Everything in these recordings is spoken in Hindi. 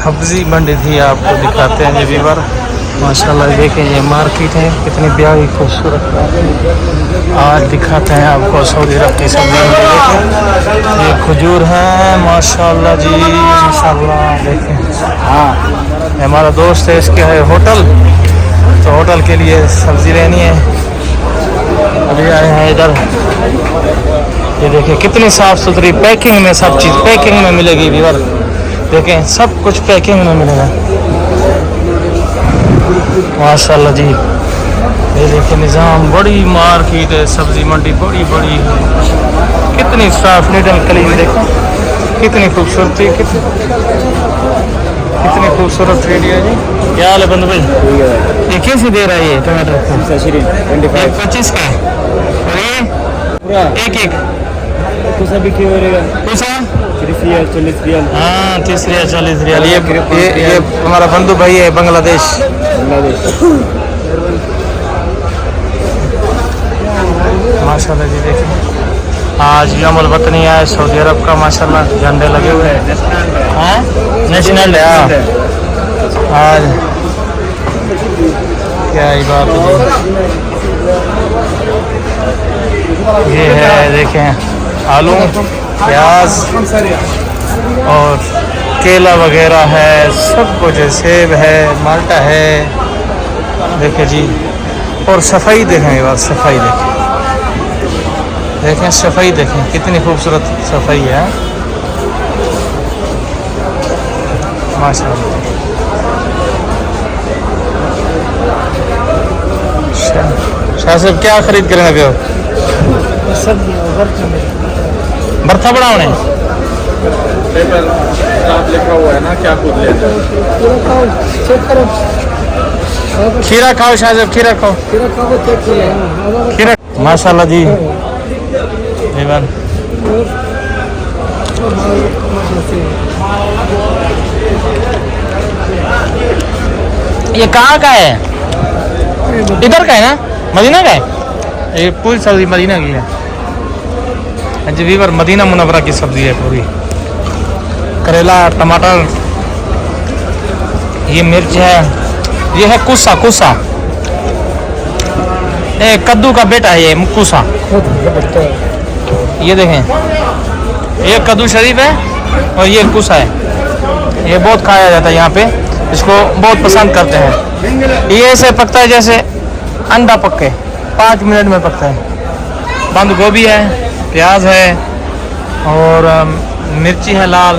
सब्जी मंडी थी, आपको दिखाते हैं ये व्यूअर। माशाल्लाह देखें ये मार्केट है कितनी प्यारी खूबसूरत। आज दिखाते हैं आपको सऊदी अरब की सब्जी मंडी। देखें ये खजूर है माशाल्लाह जी, माशाल्लाह। देखें हाँ, हमारा दोस्त है, इसके है होटल, तो होटल के लिए सब्जी लेनी है। अभी आए हैं इधर। ये देखें कितनी साफ़ सुथरी पैकिंग में, सब चीज़ पैकिंग में मिलेगी व्यूअर। देखें सब कुछ पैकिंग में मिलेगा माशाल्लाह जी। ये देखिए निज़ाम, बड़ी मार्केट है, सब्जी मंडी बड़ी बड़ी है। कितनी साफ नीट एंड क्लीन, देखो कितनी खूबसूरती, कितनी खूबसूरत एरिया है जी। क्या हाल है बंधु भाई? ये कैसे दे रहा है ये टमाटर? 25 का और ये एक कुछ भी क्यों रहेगा? कुछ 30 रियाल 40 रियाल। हाँ 30 रियाल 40 रियाल। ये हमारा बंधु भाई है बांग्लादेश। माशाल्लाह जी देखें आज यौमुल वतनी है सऊदी अरब का, माशाल्लाह झंडे लगे हुए हैं। हाँ नेशनल डे आज, क्या ही बात है। ये है देखें आलू, प्याज और केला वगैरह है, सब कुछ है, सेब है, माल्टा है। देखें जी, और सफाई देखें ये बात, सफाई देखें सफाई देखें कितनी खूबसूरत सफाई है माशाल्लाह। शाह साहब क्या खरीद कर लगे हो? बर्था बड़ा होने लिखा हुआ है ना, क्या खुद लेना? खीरा खाओ शाह साहब, खीरा खाओ, खीरा। माशाल्लाह जी ये कहाँ का है? इधर का है ना, मदीना का है। ये पूरी सब्जी मदीना की है जी वीवर, मदीना मुनव्वरा की सब्जी है पूरी। करेला, टमाटर, ये मिर्च है, ये है कुसा, कुसा ये कद्दू का बेटा है, ये कुसा। ये देखें ये कद्दू शरीफ है और ये कुसा है। ये बहुत खाया जाता है यहाँ पे, इसको बहुत पसंद करते हैं। ये ऐसे पकता है जैसे अंडा पके, 5 मिनट में पकता है। बंद गोभी है, प्याज है और मिर्ची है लाल।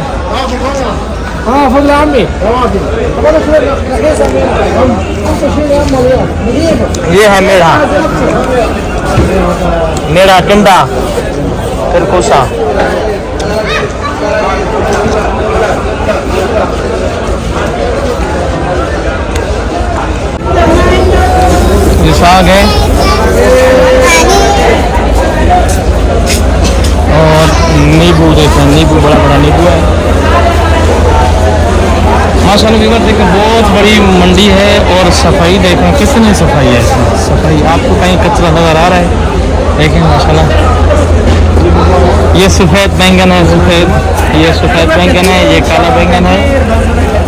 ये है मेढ़ा, मेढ़ा टिंडा, फिर कोसा। ये साग है और नींबू देखें, नींबू बड़ा बड़ा नींबू है माशाल्लाह। देखें बहुत बड़ी मंडी है और सफाई देखें कितनी सफाई है इसमें। सफाई आपको कहीं कचरा नज़र आ रहा है? देखें माशाल्लाह। ये सफ़ेद बैंगन है, ये सफ़ेद बैंगन है, ये काला बैंगन है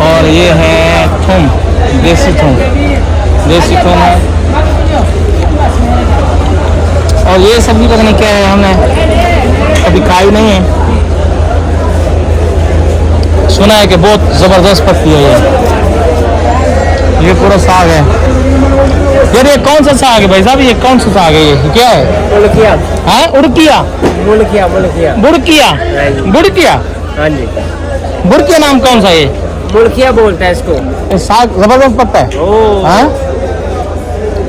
और ये है थूम, देसी थूम, देसी थूम है। और ये सब्जी पता नहीं क्या है, हमने कभी खाई नहीं है। सुना है कि बहुत ज़बरदस्त पकती है ये पूरा साग है। यार ये कौन सा साग है भाई साहब? ये कौन सा साग है? ये क्या है? मुल्किया। हाँ उड़किया, मुल्किया, मुल्किया, बुड़किया, बुड़किया। हाँ जी, बुड़किया नाम कौन सा? ये मुल्किया बोलता है इसको। ये साग ज़बरदस्त पकता है। हाँ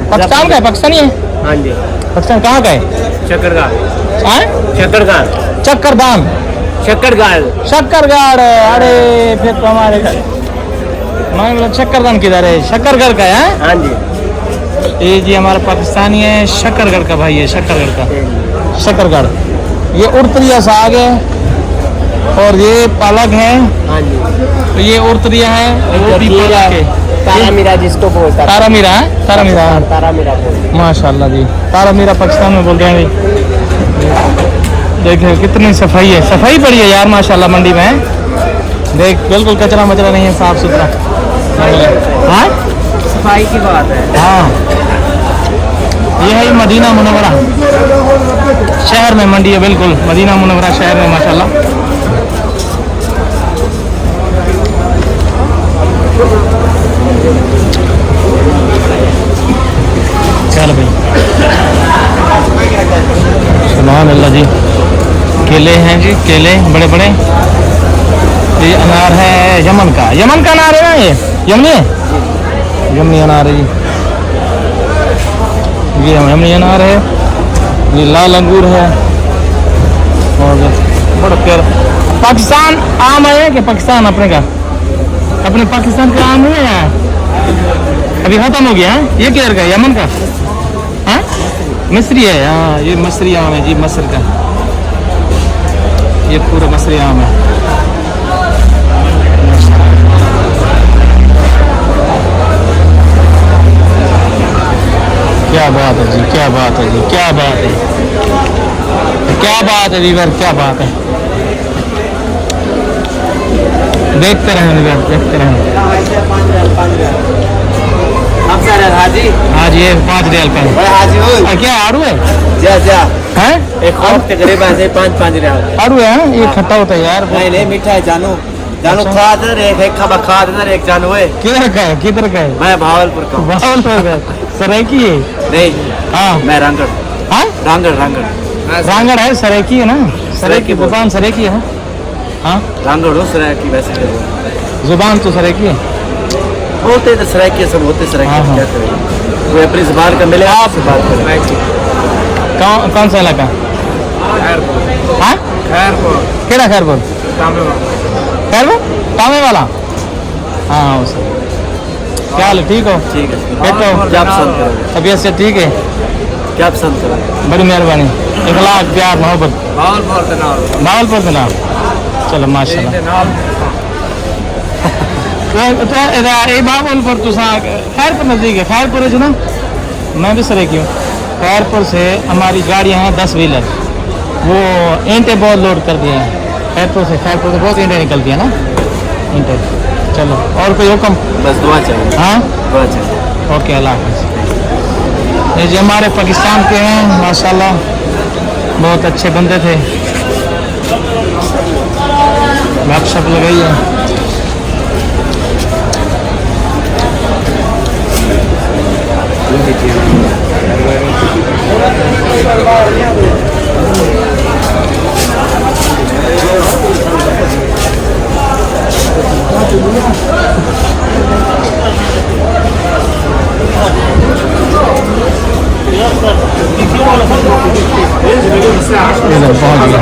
पाकिस्तान का है? पाकिस्तानी है? हाँ जी। पाकिस्तान कहाँ का है? शक्करगार। हाँ शक्करगार, चक्करदान, शक्करगार, शक्करगढ़। अरे फिर तो हमारे मान शक्करदान किधर है? शक्करगढ़ का है। हाँ जी। ये जी हमारा पाकिस्तानी है, शक्करगढ़ का भाई है, शक्करगढ़ का, शक्करगढ़। ये उड़तरिया साग है और ये पालक है। हाँ जी। तो ये उड़तरिया है, वो भी पालक है। तारामीरा जिसको बोलता है। तारामीरा है, तारामीरा, तारामीरा बोलते माशाल्लाह जी। तारामीरा पाकिस्तान में बोलते हैं भाई। देखिए कितनी सफाई है, सफाई पड़ी है यार माशाल्लाह मंडी में। देख बिल्कुल कचरा मचरा नहीं है, साफ सुथरा। हाँ सफाई की बात है। हाँ, ये है मदीना मुनव्वरा शहर में मंडी है, बिल्कुल मदीना मुनव्वरा शहर में माशाल्लाह। चल भाई, सुभान अल्लाह जी। केले हैं जी, केले बड़े बड़े। ये अनार है यमन का, यमन का अनार है ना, ये यमनी है, यमनी अनार है जी। ये यमनी अनार है, ये लाल अंगूर है, और बड़ा प्यारा। पाकिस्तान आम है कि पाकिस्तान अपने का, अपने पाकिस्तान का आम है या अभी खत्म हो गया है? ये क्या है, यमन का? हाँ मिस्री है, हाँ ये मिस्री आम है जी, मस्र का ये पूरा मस्री आम है। क्या बात है जी, क्या बात है जी, क्या बात है, क्या बात है वीवर, क्या बात है। देखते रहें वीवर, देखते रहें। हाजी आज ये 5 रियाल का है। हाजी हो क्या आड़ू है? जा जा हैं? एक और तकरीबन ऐसे 5 रियाल। आड़ू है? ये खट्टा होता है यार। नहीं नहीं मीठा है जानू, जानू अच्छा। खा दर एक खबा खा दर एक जानू है। किधर का है, किधर का है? मैं भावलपुर का हूँ। भावलपुर का सरायकी है? नहीं हाँ मैं रांगड़। हाँ रांगड़ रांगड़ रांगड़ है, सरायकी है ना, सरायकी जुबान सरायकी है। हाँ रांगड़ हो सरायकी वैसे जुबान तो सरायकी है। होते तो सरायकी सब होते हाँ, सरायकी हाँ। क्या करें, कोई अपनी जुबान का मिले आपसे बात करें। कौन सा इलाका? हाँ खैरपुर केड़ा खैरपुर? खैरपुर टामे वाला। हाँ उसे क्या हाल है, ठीक हो? ठीक है। ठीक हो? क्या पसंद करोगे? तबीयत से ठीक है? क्या पसंद करोगे? बड़ी मेहरबानी, इखलाक प्यार मोहब्बत। भावलपुर के नाम भावलपुर के नाम, चलो माशाल्लाह। तो ये भावलपुर तो खैरपुर नज़दीक है, खैरपुर है जो ना, मैं भी सरायकी हूँ। खैरपुर से हमारी गाड़ियाँ हैं 10 व्हीलर, वो ईंटें बहुत लोड कर दिए हैं। खैरपुर से बहुत ईंटें निकलती है ना, ईंटें। चलो और कोई हुक्म? बस दुआ चाहिए। हाँ दुआ चाहिए। ओके, अल्लाह हाफ़िज़। ये जी हमारे पाकिस्तान के हैं माशाल्लाह, बहुत अच्छे बंदे थे, गपशप लगाई है। इधर पहुंच गया।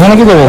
खाना किधर है?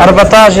14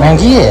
महंगी है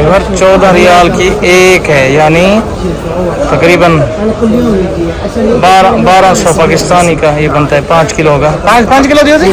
इधर 14 रियाल की एक है, यानी तकरीबन 1200 पाकिस्तानी का ये बनता है। 5 किलो का, 5 किलो दियो जी।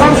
5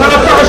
13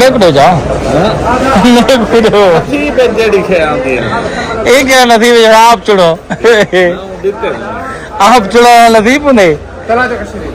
मैं कुछ जाओ मैं कुछ ठीक है जेडी खे आती है एक है नसीब है, आप चुनो आप चुनो नसीब ने 23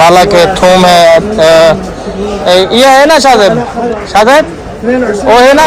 हालांकि थूम है। ये है ना शायद वो है ना,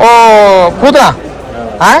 ओ खुदरा हाँ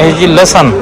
ये जी लहसन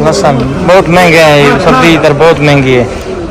लहसन बहुत महंगे हैं ये सब्जी इधर बहुत महंगी है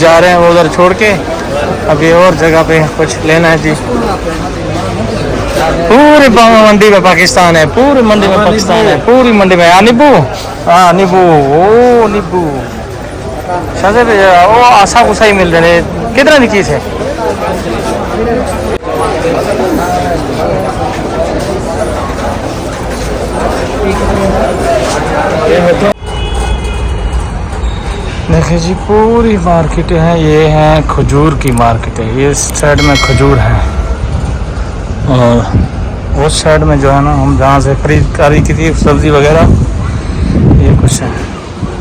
जा रहे हैं वो उधर छोड़ के अभी और जगह पे कुछ लेना है जी पूरी मंडी में पाकिस्तान है पूरी मंडी में पाकिस्तान है पूरी मंडी में नींबू हाँ नींबू ओ नींबू शायद वो आशा कुसा ही मिल रहे कितना की चीज़ है देखिए जी पूरी मार्केट है ये है खजूर की मार्केट है ये इस साइड में खजूर है और उस साइड में जो है ना हम जहाँ से खरीदारी की थी सब्ज़ी वगैरह ये कुछ है